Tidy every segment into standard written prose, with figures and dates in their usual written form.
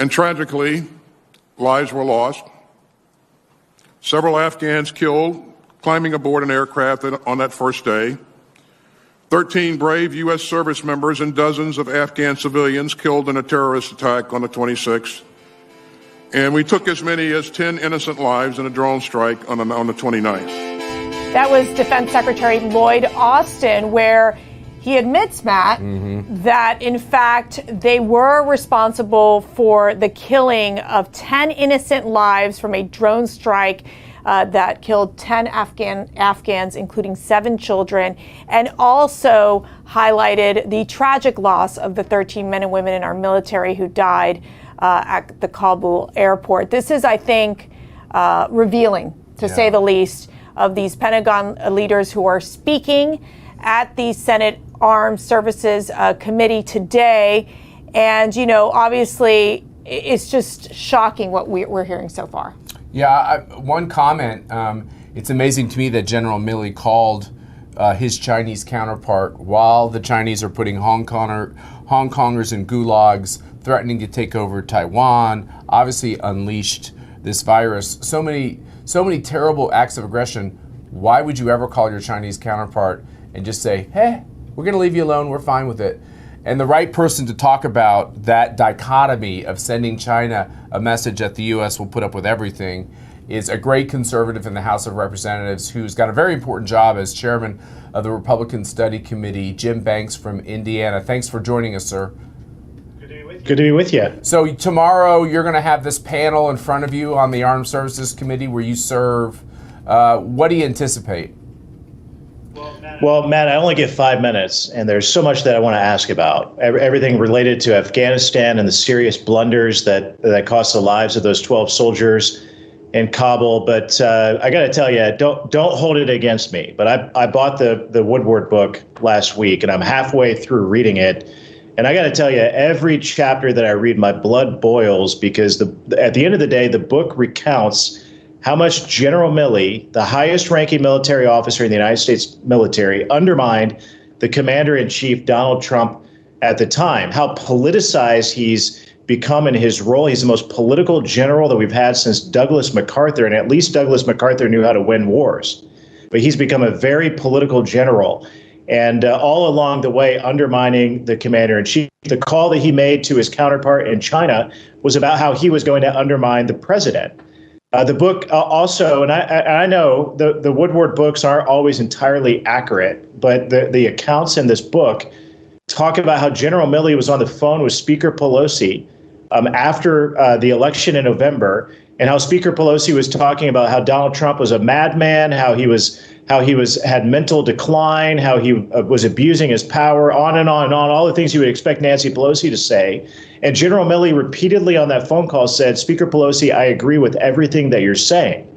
And tragically, lives were lost. Several Afghans killed climbing aboard an aircraft on that first day. 13 brave U.S. service members and dozens of Afghan civilians killed in a terrorist attack on the 26th. And we took as many as 10 innocent lives in a drone strike on the 29th. That was Defense Secretary Lloyd Austin, where he admits, Matt, that in fact they were responsible for the killing of 10 innocent lives from a drone strike that killed 10 Afghans, including 7 children, and also highlighted the tragic loss of the 13 men and women in our military who died at the Kabul airport. This is, I think, revealing, to say the least, of these Pentagon leaders who are speaking at the Senate Armed Services Committee today. And, you know, obviously, it's just shocking what we're hearing so far. Yeah, one comment. It's amazing to me that General Milley called his Chinese counterpart while the Chinese are putting Hong Kongers in gulags, threatening to take over Taiwan, obviously unleashed this virus. So many terrible acts of aggression. Why would you ever call your Chinese counterpart and just say, hey, we're going to leave you alone, we're fine with it? And the right person to talk about that dichotomy of sending China a message that the U.S. will put up with everything is a great conservative in the House of Representatives who's got a very important job as chairman of the Republican Study Committee, Jim Banks from Indiana. Thanks for joining us, sir. Good to be with you. So tomorrow you're going to have this panel in front of you on the Armed Services Committee where you serve. What do you anticipate? Well, Matt, I only get 5 minutes, and there's so much that I want to ask about. Everything related to Afghanistan and the serious blunders that cost the lives of those 12 soldiers in Kabul. But I got to tell you, don't hold it against me. But I bought the Woodward book last week, and I'm halfway through reading it. And I got to tell you, every chapter that I read, my blood boils because at the end of the day, the book recounts how much General Milley, the highest-ranking military officer in the United States military, undermined the commander-in-chief, Donald Trump, at the time. How politicized he's become in his role. He's the most political general that we've had since Douglas MacArthur, and at least Douglas MacArthur knew how to win wars. But he's become a very political general, and all along the way undermining the commander-in-chief. The call that he made to his counterpart in China was about how he was going to undermine the president. The book also, and I know the Woodward books aren't always entirely accurate, but the accounts in this book talk about how General Milley was on the phone with Speaker Pelosi after the election in November, and how Speaker Pelosi was talking about how Donald Trump was a madman, how he had mental decline, how he was abusing his power, on and on and on, all the things you would expect Nancy Pelosi to say. And General Milley repeatedly on that phone call said, Speaker Pelosi, I agree with everything that you're saying.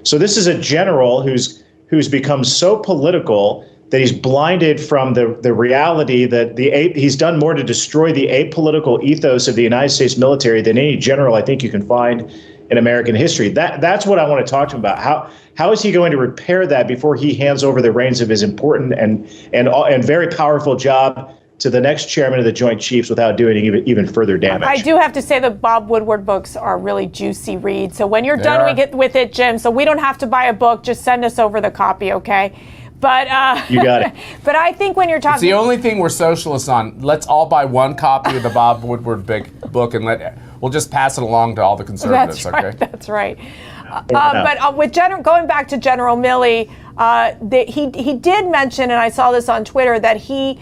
So this is a general who's become so political that he's blinded from the reality that he's done more to destroy the apolitical ethos of the United States military than any general I think you can find in American history. That's what I want to talk to him about. How is he going to repair that before he hands over the reins of his important and very powerful job to the next chairman of the Joint Chiefs without doing even further damage? I do have to say the Bob Woodward books are really juicy reads. So when you're done, we get with it, Jim. So we don't have to buy a book. Just send us over the copy, okay? But you got it. But I think when you're talking, it's the only thing we're socialists on. Let's all buy one copy of the Bob Woodward book, and we'll just pass it along to all the conservatives. That's right. Okay. That's right. But with going back to General Milley, he did mention, and I saw this on Twitter, that he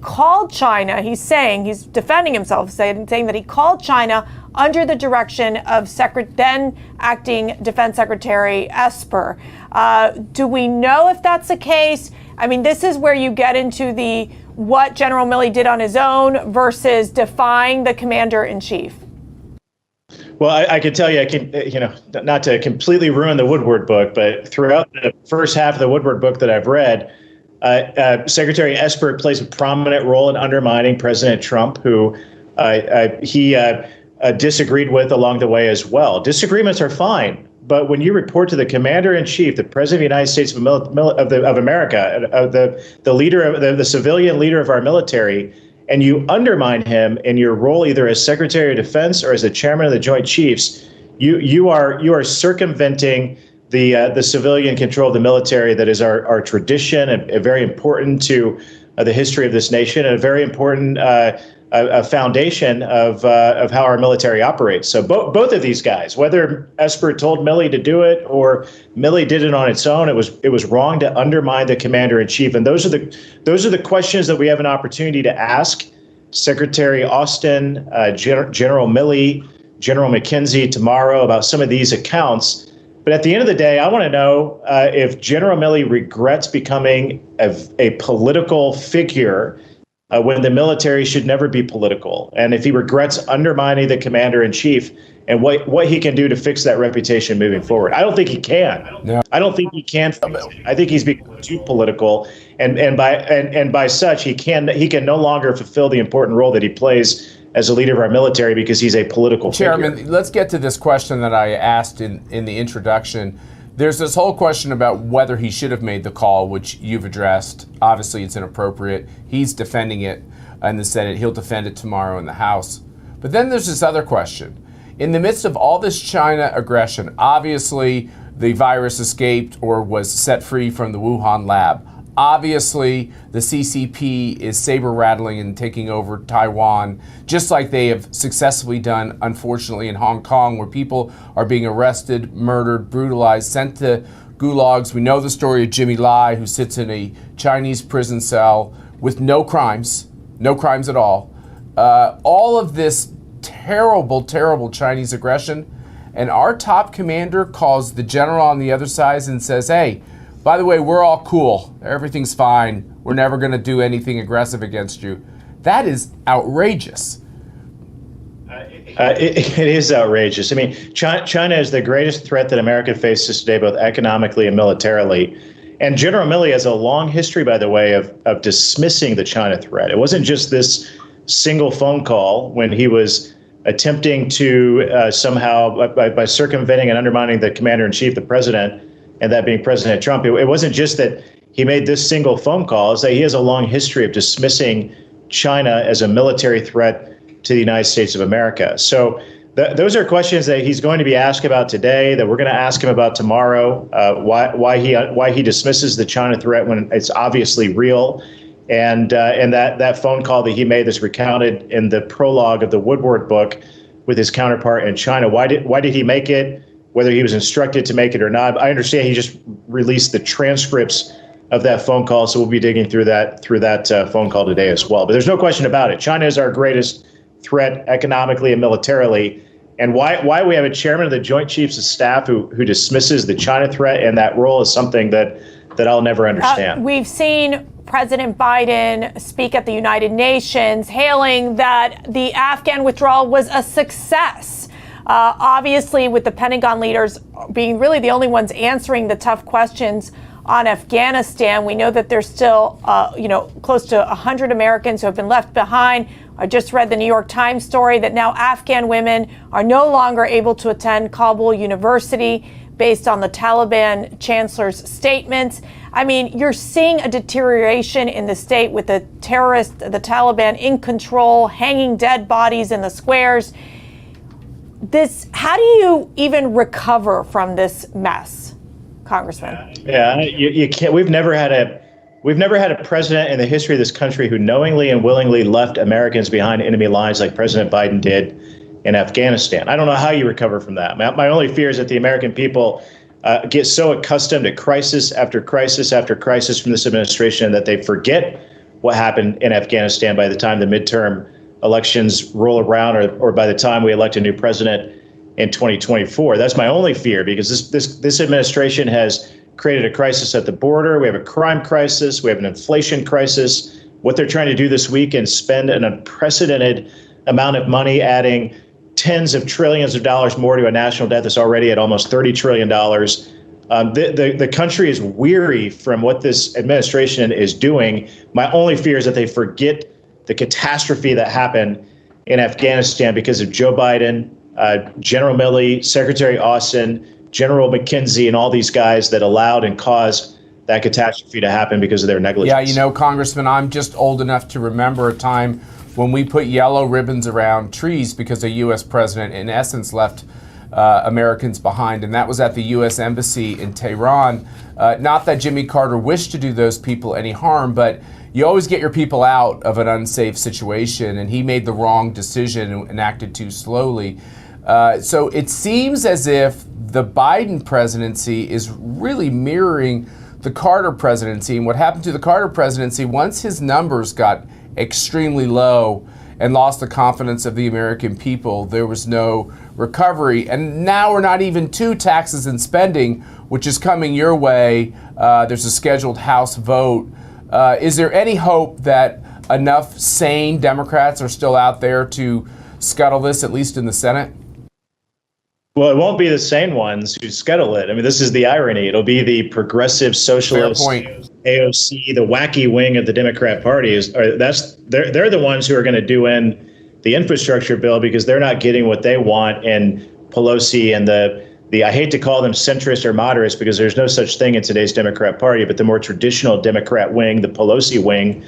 called China. He's defending himself, saying that he called China under the direction of then acting Defense Secretary Esper. Do we know if that's the case? I mean, this is where you get into what General Milley did on his own versus defying the commander-in-chief. Well, I can tell you, not to completely ruin the Woodward book, but throughout the first half of the Woodward book that I've read, Secretary Esper plays a prominent role in undermining President Trump, who he disagreed with along the way as well. Disagreements are fine, but when you report to the commander-in-chief, the president of the United States of America, the leader of the civilian leader of our military, and you undermine him in your role either as Secretary of Defense or as the Chairman of the Joint Chiefs, you are circumventing the civilian control of the military that is our tradition and very important to the history of this nation and a very important a foundation of how our military operates. So both of these guys, whether Esper told Milley to do it or Milley did it on its own, it was wrong to undermine the commander in chief. And those are the questions that we have an opportunity to ask Secretary Austin, General Milley, General McKenzie tomorrow about some of these accounts. But at the end of the day, I want to know if General Milley regrets becoming a political figure when the military should never be political, and if he regrets undermining the commander in chief and what he can do to fix that reputation moving forward. I don't think he can. No. I don't think he can fix it. I think he's become too political, and by such he can no longer fulfill the important role that he plays as a leader of our military because he's a political Chairman, figure. let's get to this question that I asked in the introduction. There's this whole question about whether he should have made the call, which you've addressed. Obviously, it's inappropriate. He's defending it in the Senate. He'll defend it tomorrow in the House. But then there's this other question. In the midst of all this China aggression, obviously the virus escaped or was set free from the Wuhan lab. Obviously, the CCP is saber-rattling and taking over Taiwan, just like they have successfully done, unfortunately, in Hong Kong, where people are being arrested, murdered, brutalized, sent to gulags. We know the story of Jimmy Lai, who sits in a Chinese prison cell with no crimes at all. All of this terrible, terrible Chinese aggression. And our top commander calls the general on the other side and says, hey, by the way, we're all cool. Everything's fine. We're never going to do anything aggressive against you. That is outrageous. It is outrageous. I mean, China is the greatest threat that America faces today, both economically and militarily. And General Milley has a long history, by the way, of dismissing the China threat. It wasn't just this single phone call when he was attempting to somehow, by circumventing and undermining the commander-in-chief, the president, and that being President Trump. It wasn't just that he made this single phone call. It's that he has a long history of dismissing China as a military threat to the United States of America. So those are questions that he's going to be asked about today, that we're going to ask him about tomorrow, why he dismisses the China threat when it's obviously real. And that phone call that he made that's recounted in the prologue of the Woodward book with his counterpart in China. Why did he make it? Whether he was instructed to make it or not. I understand he just released the transcripts of that phone call, so we'll be digging through that phone call today as well. But there's no question about it. China is our greatest threat economically and militarily. And why we have a chairman of the Joint Chiefs of Staff who dismisses the China threat and that role is something that I'll never understand. We've seen President Biden speak at the United Nations, hailing that the Afghan withdrawal was a success. Obviously, with the Pentagon leaders being really the only ones answering the tough questions on Afghanistan, we know that there's still, close to 100 Americans who have been left behind. I just read the New York Times story that now Afghan women are no longer able to attend Kabul University based on the Taliban chancellor's statements. I mean, you're seeing a deterioration in the state with the terrorists, the Taliban in control, hanging dead bodies in the squares. How do you even recover from this mess, Congressman? Yeah, you can't. We've never had a president in the history of this country who knowingly and willingly left Americans behind enemy lines like President Biden did in Afghanistan. I don't know how you recover from that. My only fear is that the American people get so accustomed to crisis after crisis after crisis from this administration that they forget what happened in Afghanistan by the time the midterm elections roll around or by the time we elect a new president in 2024. That's my only fear, because this administration has created a crisis at the border. We have a crime crisis. We have an inflation crisis. What they're trying to do this week and spend an unprecedented amount of money, adding tens of trillions of dollars more to a national debt that's already at almost $30 trillion. The country is weary from what this administration is doing. My only fear is that they forget the catastrophe that happened in Afghanistan because of Joe Biden, General Milley, Secretary Austin, General McKenzie, and all these guys that allowed and caused that catastrophe to happen because of their negligence. Yeah, Congressman, I'm just old enough to remember a time when we put yellow ribbons around trees because the U.S. president, in essence, left Americans behind, and that was at the U.S. Embassy in Tehran. Not that Jimmy Carter wished to do those people any harm, but you always get your people out of an unsafe situation, and he made the wrong decision and acted too slowly. So it seems as if the Biden presidency is really mirroring the Carter presidency. And what happened to the Carter presidency, once his numbers got extremely low and lost the confidence of the American people, there was no recovery. And now we're not even to taxes and spending, which is coming your way. There's a scheduled House vote. Is there any hope that enough sane Democrats are still out there to scuttle this, at least in the Senate? Well, it won't be the sane ones who scuttle it. I mean, this is the irony. It'll be the progressive socialist AOC, the wacky wing of the Democrat Party. They're the ones who are going to do in the infrastructure bill because they're not getting what they want. And Pelosi and the I hate to call them centrist or moderates because there's no such thing in today's Democrat Party, but the more traditional Democrat wing, the Pelosi wing,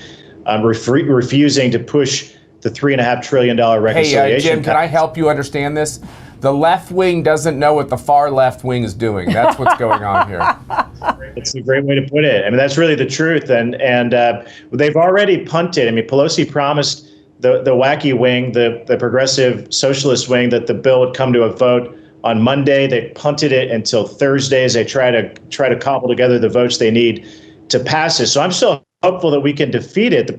refusing to push the $3.5 trillion reconciliation. Hey, Jim, can I help you understand this? The left wing doesn't know what the far left wing is doing. That's what's going on here. It's a great way to put it. I mean, that's really the truth. And they've already punted. I mean, Pelosi promised the wacky wing, the progressive socialist wing, that the bill would come to a vote on Monday. They punted it until Thursday as they try to cobble together the votes they need to pass it. So I'm still hopeful that we can defeat it. The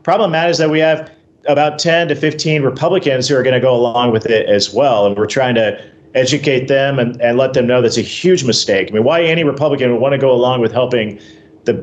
problem, Matt, is that we have about 10 to 15 Republicans who are going to go along with it as well. And we're trying to educate them and let them know that's a huge mistake. I mean, why any Republican would want to go along with helping the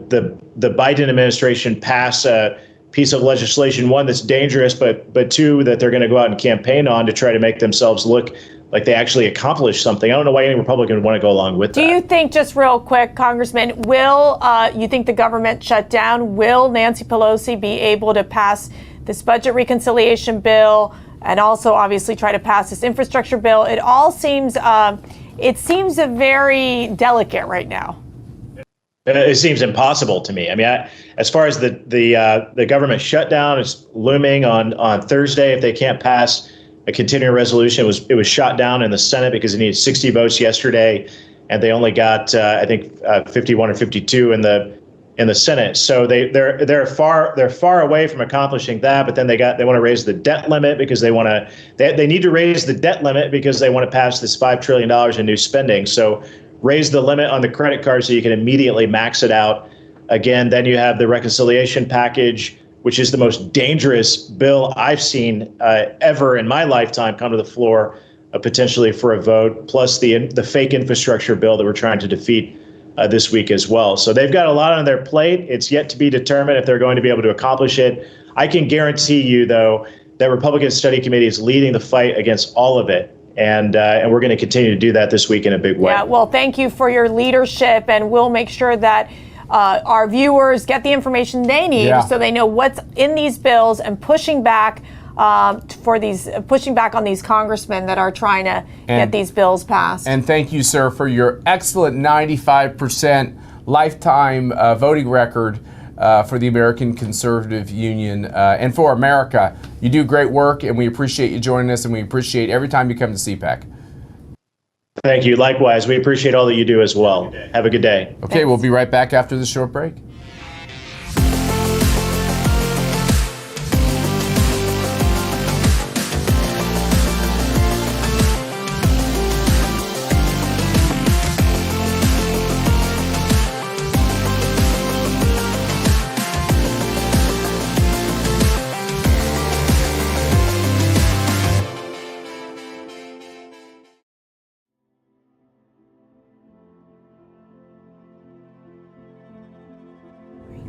Biden administration pass a piece of legislation, one, that's dangerous, but two, that they're going to go out and campaign on to try to make themselves look like they actually accomplished something. I don't know why any Republican would want to go along with that. Do you think, just real quick, Congressman, will you think the government shut down? Will Nancy Pelosi be able to pass this budget reconciliation bill and also obviously try to pass this infrastructure bill? It all seems very delicate right now. It seems impossible to me. I mean, as far as the government shutdown is looming on Thursday, if they can't pass a continuing resolution, it was shot down in the Senate because it needed 60 votes yesterday, and they only got I think 51 or 52 in the Senate. So they're far away from accomplishing that. But then they want to raise the debt limit because they need to raise the debt limit because they want to pass this $5 trillion in new spending. So raise the limit on the credit card so you can immediately max it out. Again, then you have the reconciliation package, which is the most dangerous bill I've seen ever in my lifetime come to the floor, potentially for a vote, plus the fake infrastructure bill that we're trying to defeat this week as well. So they've got a lot on their plate. It's yet to be determined if they're going to be able to accomplish it. I can guarantee you, though, that Republican Study Committee is leading the fight against all of it. And we're going to continue to do that this week in a big way. Yeah, well, thank you for your leadership, and we'll make sure that our viewers get the information they need so they know what's in these bills and pushing back on these congressmen that are trying to get these bills passed. And thank you, sir, for your excellent 95% lifetime voting record for the American Conservative Union and for America. You do great work, and we appreciate you joining us, and we appreciate every time you come to CPAC. Thank you. Likewise, we appreciate all that you do as well. Have a good day. Okay, Thanks. We'll be right back after this short break.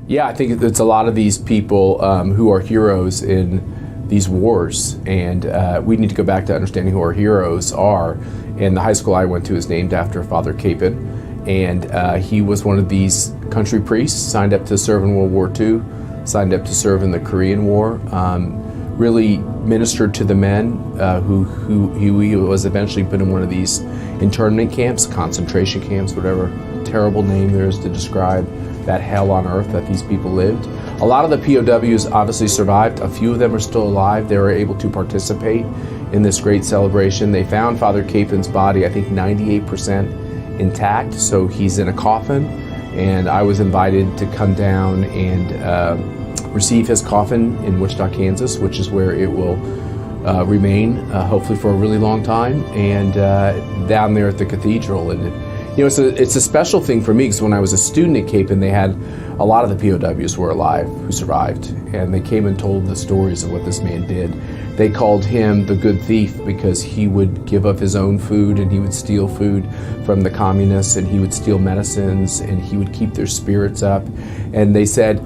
Yeah, I think it's a lot of these people who are heroes in these wars, and we need to go back to understanding who our heroes are. And the high school I went to is named after Father Capon, and he was one of these country priests, signed up to serve in World War II, signed up to serve in the Korean War, really ministered to the men who he was eventually put in one of these internment camps, concentration camps, whatever terrible name there is to describe that hell on earth that these people lived. A lot of the POWs obviously survived. A few of them are still alive. They were able to participate in this great celebration. They found Father Capen's body, I think 98% intact, so he's in a coffin, and I was invited to come down and receive his coffin in Wichita, Kansas, which is where it will remain, hopefully for a really long time, and down there at the cathedral. And it's a special thing for me, because when I was a student at Capen, they had a lot of the POWs were alive who survived, and they came and told the stories of what this man did. They called him the good thief because he would give up his own food, and he would steal food from the communists, and he would steal medicines, and he would keep their spirits up. And they said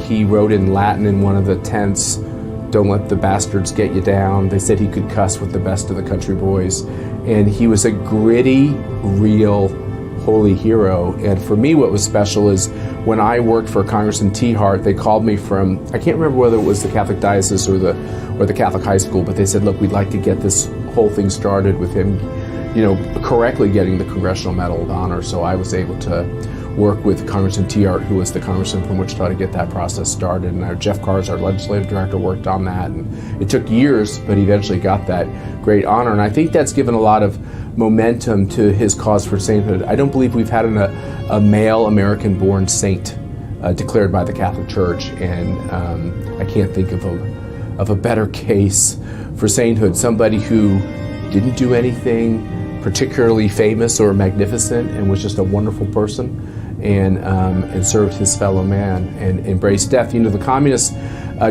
he wrote in Latin in one of the tents, "Don't let the bastards get you down." They said he could cuss with the best of the country boys. And he was a gritty, real, holy hero. And for me, what was special is when I worked for Congressman T. Hart, they called me from, I can't remember whether it was the Catholic Diocese or the Catholic High School, but they said, look, we'd like to get this whole thing started with him, correctly getting the Congressional Medal of Honor. So I was able to work with Congressman T. Hart, who was the congressman from Wichita, to get that process started. And Jeff Carrs, our legislative director, worked on that. And it took years, but he eventually got that great honor. And I think that's given a lot of momentum to his cause for sainthood. I don't believe we've had a male American-born saint declared by the Catholic Church. And I can't think of a better case for sainthood. Somebody who didn't do anything particularly famous or magnificent and was just a wonderful person, and served his fellow man and embraced death. The communists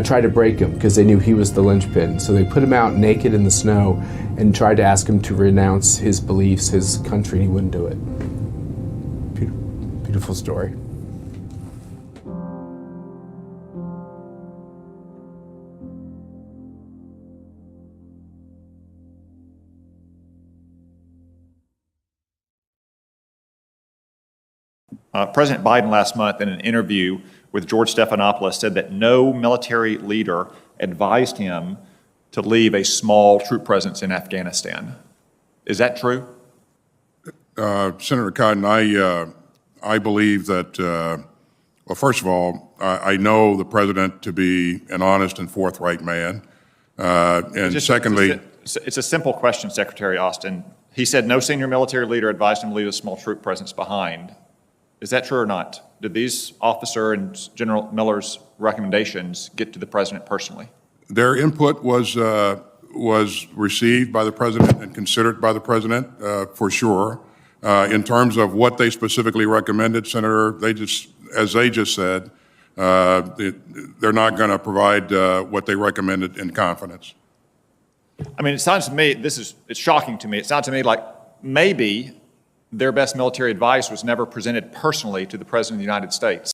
tried to break him because they knew he was the linchpin. So they put him out naked in the snow and tried to ask him to renounce his beliefs, his country. He wouldn't do it. Beautiful story. President Biden last month in an interview with George Stephanopoulos said that no military leader advised him to leave a small troop presence in Afghanistan. Is that true? Senator Cotton, I believe that, well, first of all, I know the president to be an honest and forthright man. And secondly... It's a simple question, Secretary Austin. He said no senior military leader advised him to leave a small troop presence behind. Is that true or not? Did these officer and General Miller's recommendations get to the president personally? Their input was received by the president and considered by the president, for sure. In terms of what they specifically recommended, Senator, as they just said, they're not going to provide what they recommended in confidence. I mean, it sounds to me, it's shocking to me. It sounds to me like maybe their best military advice was never presented personally to the President of the United States.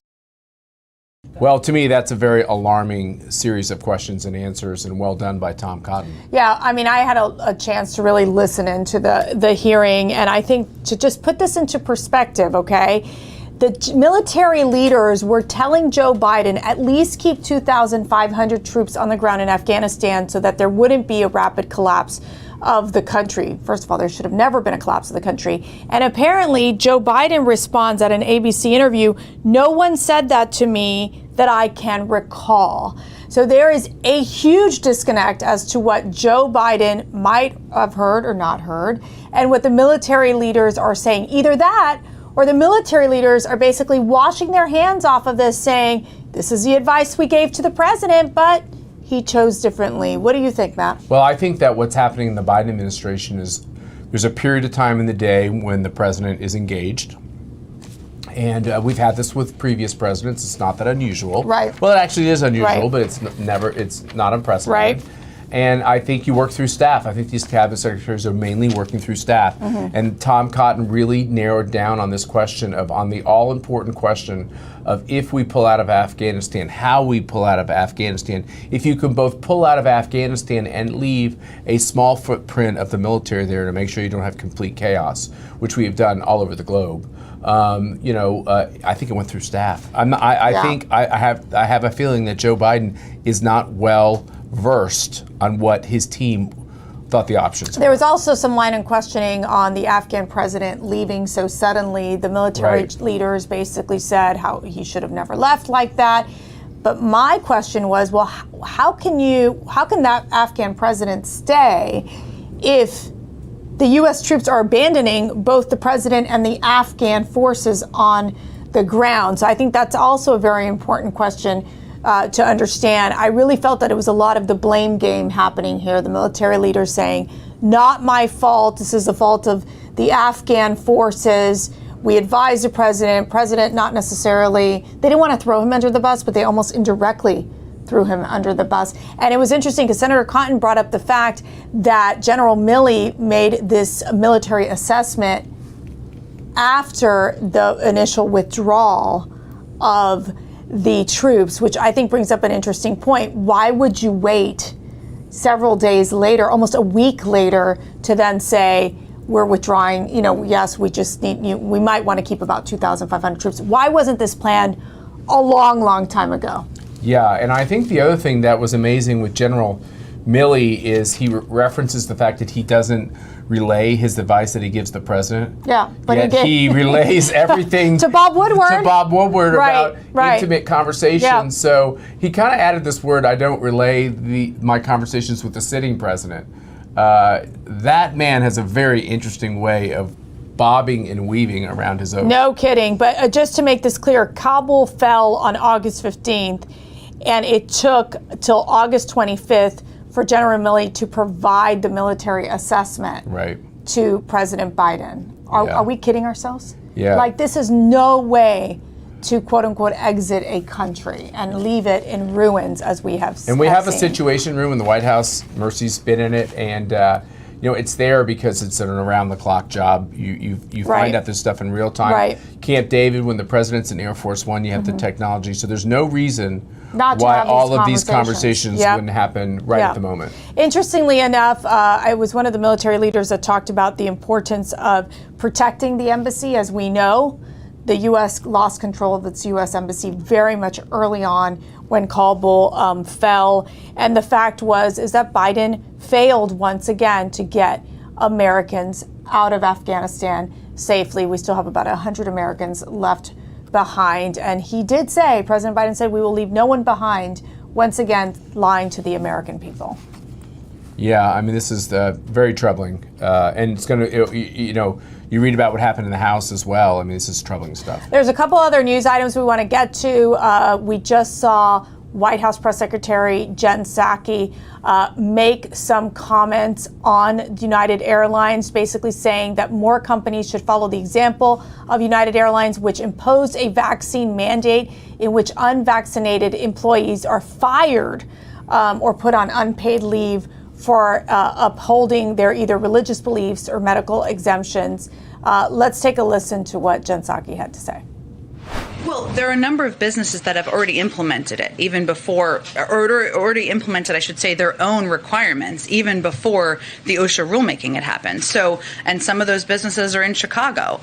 Well, to me, that's a very alarming series of questions and answers, and well done by Tom Cotton. Yeah, I mean, I had a chance to really listen into the hearing, and I think to just put this into perspective, okay, the military leaders were telling Joe Biden at least keep 2,500 troops on the ground in Afghanistan so that there wouldn't be a rapid collapse of the country. First of all, there should have never been a collapse of the country. And apparently, Joe Biden responds at an ABC interview, "No one said that to me that I can recall." So there is a huge disconnect as to what Joe Biden might have heard or not heard, and what the military leaders are saying. Either that, or the military leaders are basically washing their hands off of this, saying, this is the advice we gave to the president, but he chose differently. What do you think, Matt? Well, I think that what's happening in the Biden administration is there's a period of time in the day when the president is engaged. And we've had this with previous presidents. It's not that unusual. Right. Well, it actually is unusual, Right. but it's not unprecedented. Right. And I think you work through staff. I think these cabinet secretaries are mainly working through staff. Mm-hmm. And Tom Cotton really narrowed down on this question on the all-important question of if we pull out of Afghanistan, how we pull out of Afghanistan. If you can both pull out of Afghanistan and leave a small footprint of the military there to make sure you don't have complete chaos, which we have done all over the globe. I think it went through staff. I have a feeling that Joe Biden is not well versed on what his team thought the options were. There was also some line of questioning on the Afghan president leaving so suddenly. The military leaders basically said how he should have never left like that. But my question was, well, how can that Afghan president stay if the U.S. troops are abandoning both the president and the Afghan forces on the ground? So I think that's also a very important question to understand. I really felt that it was a lot of the blame game happening here. The military leaders saying, not my fault. This is the fault of the Afghan forces. We advised the president not necessarily, they didn't want to throw him under the bus, but they almost indirectly threw him under the bus. And it was interesting because Senator Cotton brought up the fact that General Milley made this military assessment after the initial withdrawal of the troops, which I think brings up an interesting point. Why would you wait several days later, almost a week later, to then say, we're withdrawing, yes, we just need you. We might want to keep about 2,500 troops. Why wasn't this planned a long, long time ago? Yeah, and I think the other thing that was amazing with General Milley is he references the fact that he doesn't relay his advice that he gives the president. Yeah, but yet he relays everything to Bob Woodward. To Bob Woodward Right. about intimate conversations. Yeah. So he kind of added this word, I don't relay my conversations with the sitting president. That man has a very interesting way of bobbing and weaving around his own. No kidding. But just to make this clear, Kabul fell on August 15th, and it took till August 25th for General Milley to provide the military assessment to President Biden. Are we kidding ourselves? Yeah. Like, this is no way to quote unquote exit a country and leave it in ruins, as we have seen. And we have a situation room in the White House. Mercy's been in it, and it's there because it's an around-the-clock job. You find out this stuff in real time. Right. Camp David, when the president's in Air Force One, you have the technology. So there's no reason not to why have all of these conversations wouldn't happen at the moment. Interestingly enough, I was one of the military leaders that talked about the importance of protecting the embassy. As we know, the U.S. lost control of its U.S. embassy very much early on when Kabul fell. And the fact is that Biden failed once again to get Americans out of Afghanistan safely. We still have about 100 Americans left behind. And he did say, President Biden said, we will leave no one behind, once again lying to the American people. Yeah, I mean, this is very troubling. And it's going to, you read about what happened in the House as well. I mean, this is troubling stuff. There's a couple other news items we want to get to. We just saw White House Press Secretary Jen Psaki make some comments on United Airlines, basically saying that more companies should follow the example of United Airlines, which imposed a vaccine mandate in which unvaccinated employees are fired or put on unpaid leave for upholding their either religious beliefs or medical exemptions. Let's take a listen to what Jen Psaki had to say. Well, there are a number of businesses that have already implemented it, even before, or already implemented, I should say, their own requirements, even before the OSHA rulemaking had happened. So, and some of those businesses are in Chicago.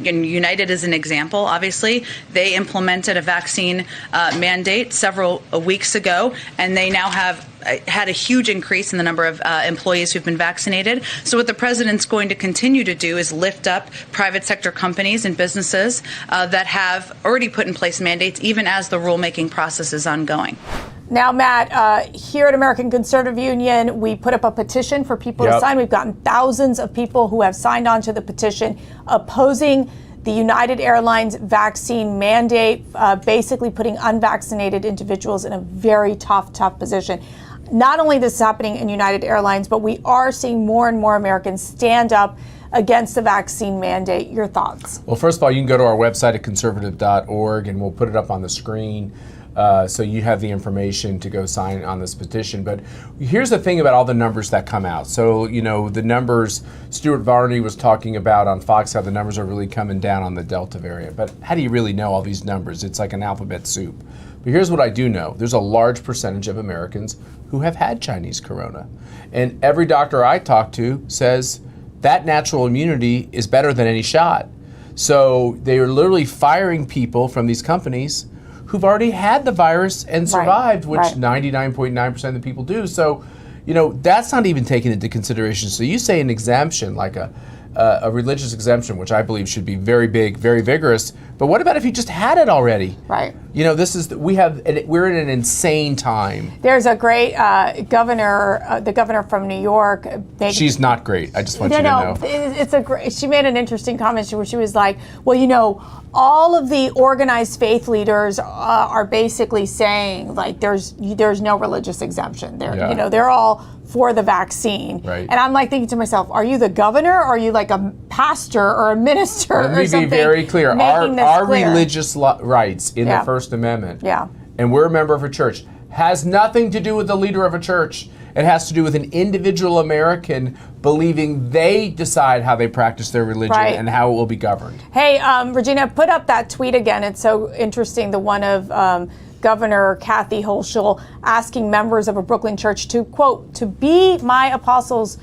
United is an example, obviously. They implemented a vaccine mandate several weeks ago, and they now have had a huge increase in the number of employees who've been vaccinated. So what the president's going to continue to do is lift up private sector companies and businesses that have already put in place mandates, even as the rulemaking process is ongoing. Now, Matt, here at American Conservative Union, we put up a petition for people to sign. We've gotten thousands of people who have signed on to the petition opposing the United Airlines vaccine mandate, basically putting unvaccinated individuals in a very tough position. Not only this is happening in United Airlines, but we are seeing more and more Americans stand up against the vaccine mandate. Your thoughts? Well, first of all, you can go to our website at conservative.org, and we'll put it up on the screen so you have the information to go sign on this petition. But here's the thing about all the numbers that come out. So, the numbers Stuart Varney was talking about on Fox, how the numbers are really coming down on the Delta variant. But how do you really know all these numbers? It's like an alphabet soup. But here's what I do know. There's a large percentage of Americans who have had Chinese corona. And every doctor I talk to says that natural immunity is better than any shot. So they are literally firing people from these companies who've already had the virus and survived, which 99.9% of the people do. So, that's not even taken into consideration. So you say an exemption, like a religious exemption, which I believe should be very big, very vigorous. But what about if you just had it already? Right. You know, we're in an insane time. There's a great governor, the governor from New York. She's not great. I just want you to know. It's a great. She made an interesting comment where she was like, "Well, you know, all of the organized faith leaders are basically saying like there's no religious exemption. They're all for the vaccine." Right. And I'm like thinking to myself, are you the governor? Or are you like a pastor or a minister or something? Let me be very clear. Our religious rights in the First Amendment, and we're a member of a church, has nothing to do with the leader of a church. It has to do with an individual American believing they decide how they practice their religion and how it will be governed. Hey, Regina, put up that tweet again. It's so interesting. The one of Governor Kathy Hochul asking members of a Brooklyn church to, quote, to be my apostles,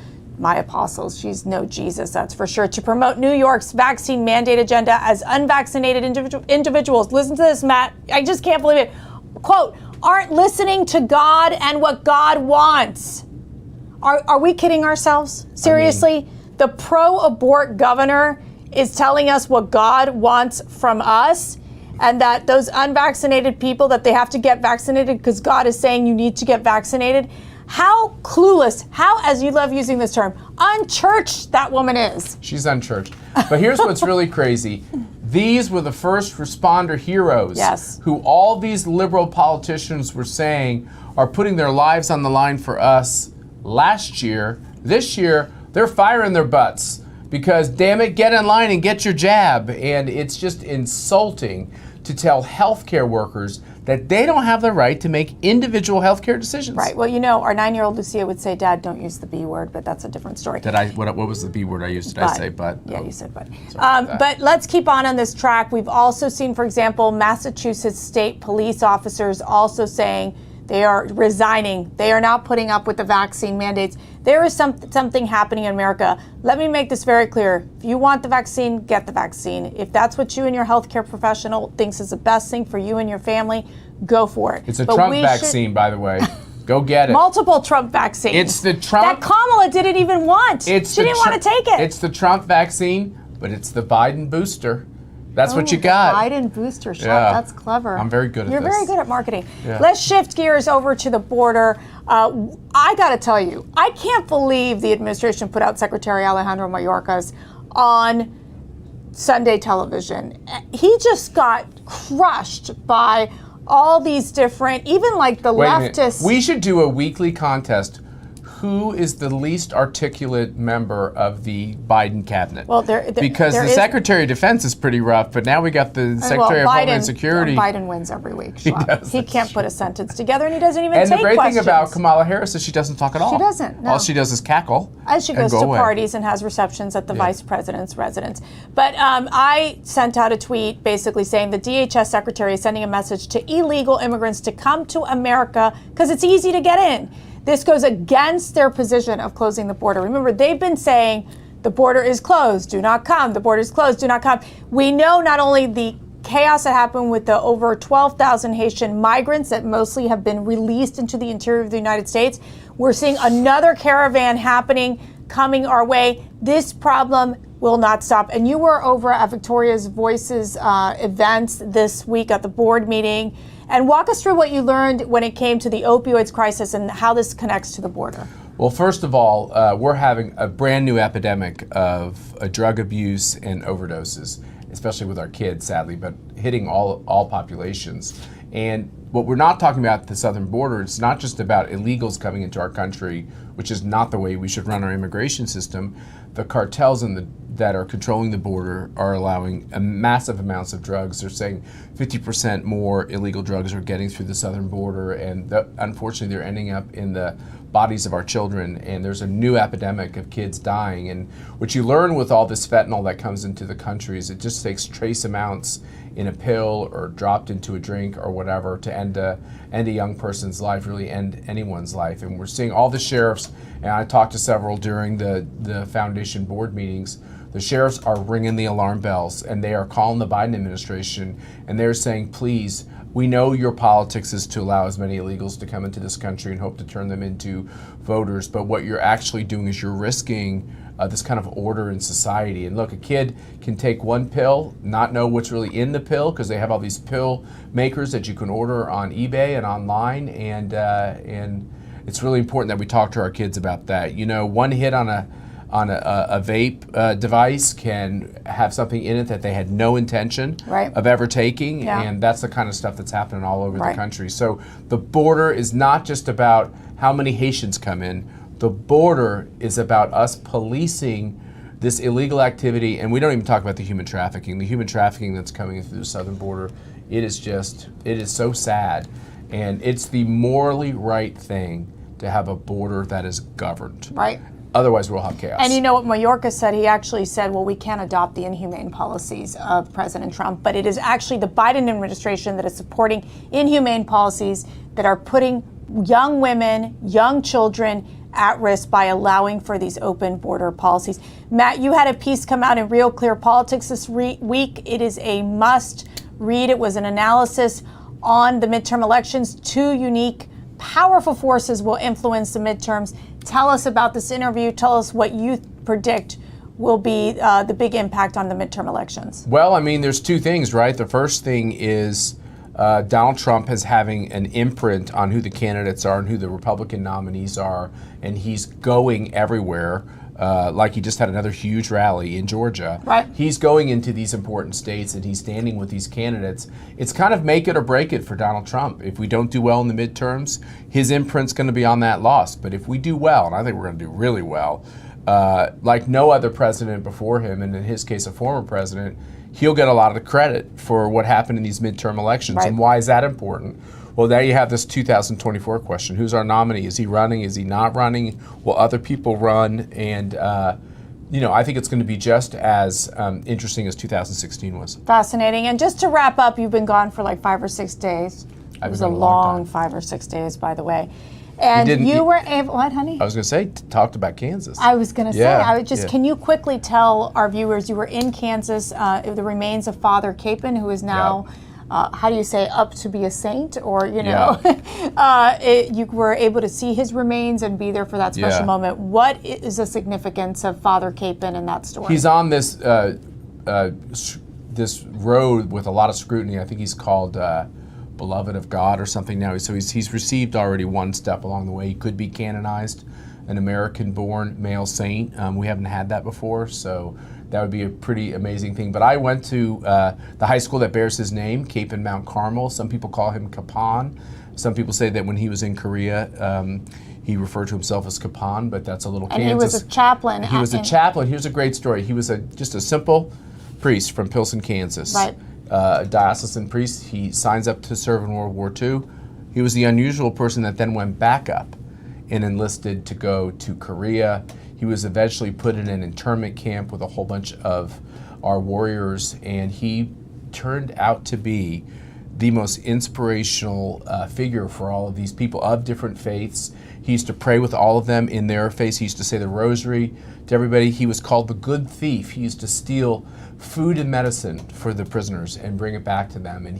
she's no Jesus, that's for sure, to promote New York's vaccine mandate agenda as unvaccinated individuals. Listen to this, Matt. I just can't believe it. Quote, aren't listening to God and what God wants. Are we kidding ourselves? Seriously? The pro-abort governor is telling us what God wants from us, and that those unvaccinated people, that they have to get vaccinated because God is saying you need to get vaccinated. How clueless, how, as you love using this term, unchurched that woman is. She's unchurched. But here's what's really crazy. These were the first responder heroes who all these liberal politicians were saying are putting their lives on the line for us last year. This year, they're firing their butts because, damn it, get in line and get your jab. And it's just insulting to tell healthcare workers that they don't have the right to make individual healthcare decisions. Right. Well, you know, our 9-year-old Lucia would say, Dad, don't use the B word, but that's a different story. What was the B word I used? Did I say but? Yeah, you said but. But let's keep on this track. We've also seen, for example, Massachusetts state police officers also saying they are resigning. They are not putting up with the vaccine mandates. There is something happening in America. Let me make this very clear. If you want the vaccine, get the vaccine. If that's what you and your healthcare professional thinks is the best thing for you and your family, go for it. It's a Trump vaccine, by the way. Go get it. Multiple Trump vaccines. It's the Trump. That Kamala didn't even want. She didn't want to take it. It's the Trump vaccine, but it's the Biden booster. That's what you got. Biden booster shot. Yeah. That's clever. I'm very good at You're this. very good at marketing. Yeah. Let's shift gears over to the border. I got to tell you, I can't believe the administration put out Secretary Alejandro Mayorkas on Sunday television. He just got crushed by all these different, even like the leftists. We should do a weekly contest. Who is the least articulate member of the Biden cabinet? Well, because the Secretary of Defense is pretty rough, but now we got the Secretary of Homeland Security. Biden wins every week. He can't put a sentence together, and he doesn't even take questions. And the great thing about Kamala Harris is she doesn't talk at all. She doesn't. No. All she does is cackle. As she goes to parties and has receptions at the vice president's residence. But I sent out a tweet basically saying the DHS secretary is sending a message to illegal immigrants to come to America because it's easy to get in. This goes against their position of closing the border. Remember, they've been saying the border is closed, do not come. The border is closed, do not come. We know not only the chaos that happened with the over 12,000 Haitian migrants that mostly have been released into the interior of the United States. We're seeing another caravan coming our way. This problem will not stop. And you were over at Victoria's Voices events this week at the board meeting. And walk us through what you learned when it came to the opioids crisis and how this connects to the border. Well, first of all, we're having a brand new epidemic of drug abuse and overdoses, especially with our kids, sadly, but hitting all populations. And what we're not talking about at the southern border, it's not just about illegals coming into our country, which is not the way we should run our immigration system. The cartels that are controlling the border are allowing massive amounts of drugs. They're saying 50% more illegal drugs are getting through the southern border, and unfortunately they're ending up in the bodies of our children, and there's a new epidemic of kids dying. And what you learn with all this fentanyl that comes into the country is it just takes trace amounts in a pill or dropped into a drink or whatever to end a young person's life, really end anyone's life. And we're seeing all the sheriffs, and I talked to several during the foundation board meetings, The sheriffs are ringing the alarm bells, and they are calling the Biden administration, and they're saying, please, we know your politics is to allow as many illegals to come into this country and hope to turn them into voters, but what you're actually doing is you're risking this kind of order in society. And look, a kid can take one pill, not know what's really in the pill, because they have all these pill makers that you can order on eBay and online, and it's really important that we talk to our kids about that. You know, one hit on a vape device can have something in it that they had no intention of ever taking, and that's the kind of stuff that's happening all over the country. So the border is not just about how many Haitians come in. The border is about us policing this illegal activity, and we don't even talk about the human trafficking. The human trafficking that's coming in through the southern border, it is so sad, and it's the morally right thing to have a border that is governed. Right. Otherwise, we'll have chaos. And you know what Mayorkas said? He actually said, well, we can't adopt the inhumane policies of President Trump, but it is actually the Biden administration that is supporting inhumane policies that are putting young women, young children at risk by allowing for these open border policies. Matt, you had a piece come out in Real Clear Politics this week. It is a must read. It was an analysis on the midterm elections. Two unique, powerful forces will influence the midterms. Tell us about this interview. Tell us what you predict will be the big impact on the midterm elections. Well, I mean, there's two things, right? The first thing is Donald Trump is having an imprint on who the candidates are and who the Republican nominees are, and he's going everywhere. Like he just had another huge rally in Georgia. Right. He's going into these important states and he's standing with these candidates. It's kind of make it or break it for Donald Trump. If we don't do well in the midterms, his imprint's going to be on that loss. But if we do well, and I think we're going to do really well, like no other president before him, and in his case a former president, he'll get a lot of the credit for what happened in these midterm elections. Right. And why is that important? Well, there you have this 2024 question. Who's our nominee? Is he running? Is he not running? Will other people run? And, I think it's going to be just as interesting as 2016 was. Fascinating. And just to wrap up, you've been gone for like 5 or 6 days. It was a long 5 or 6 days, by the way. And you were able, what, honey? I was going to say, talked about Kansas. I was going to say, can you quickly tell our viewers, you were in Kansas, the remains of Father Capon, who is now, how do you say, up to be a saint? Or, you were able to see his remains and be there for that special moment. What is the significance of Father Capon in that story? He's on this this road with a lot of scrutiny. I think he's called Beloved of God or something now. So he's received already one step along the way. He could be canonized, an American-born male saint. We haven't had that before, so that would be a pretty amazing thing. But I went to the high school that bears his name, Capon Mount Carmel. Some people call him Capon. Some people say that when he was in Korea, he referred to himself as Capon, but that's a little Kansas. And he was a chaplain. He was a chaplain. Here's a great story. He was just a simple priest from Pilsen, Kansas. Right. A diocesan priest. He signs up to serve in World War II. He was the unusual person that then went back up and enlisted to go to Korea. He was eventually put in an internment camp with a whole bunch of our warriors, and he turned out to be the most inspirational figure for all of these people of different faiths. He used to pray with all of them in their faith. He used to say the rosary to everybody. He was called the good thief. He used to steal food and medicine for the prisoners and bring it back to them. And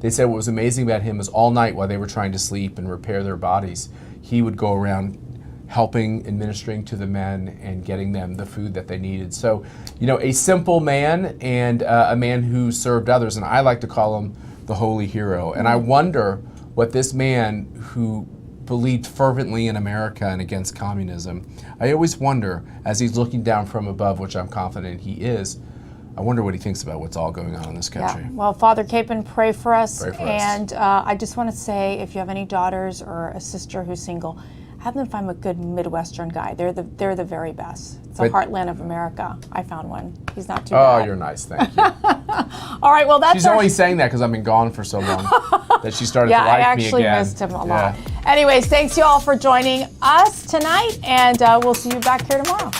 they said what was amazing about him was all night while they were trying to sleep and repair their bodies, he would go around helping, administering to the men and getting them the food that they needed. So, a simple man and a man who served others. And I like to call him the holy hero. And I wonder what this man who believed fervently in America and against communism, I always wonder, as he's looking down from above, which I'm confident he is, I wonder what he thinks about what's all going on in this country. Yeah. Well, Father Capon, pray for us. Pray for us. And I just want to say, if you have any daughters or a sister who's single, have them find a good Midwestern guy. They're the very best. It's the heartland of America. I found one. He's not too bad. Oh, you're nice. Thank you. All right. Well, that's She's only saying that because I've been gone for so long that she started to like me again. I actually missed him a lot. Anyways, thanks you all for joining us tonight, and we'll see you back here tomorrow.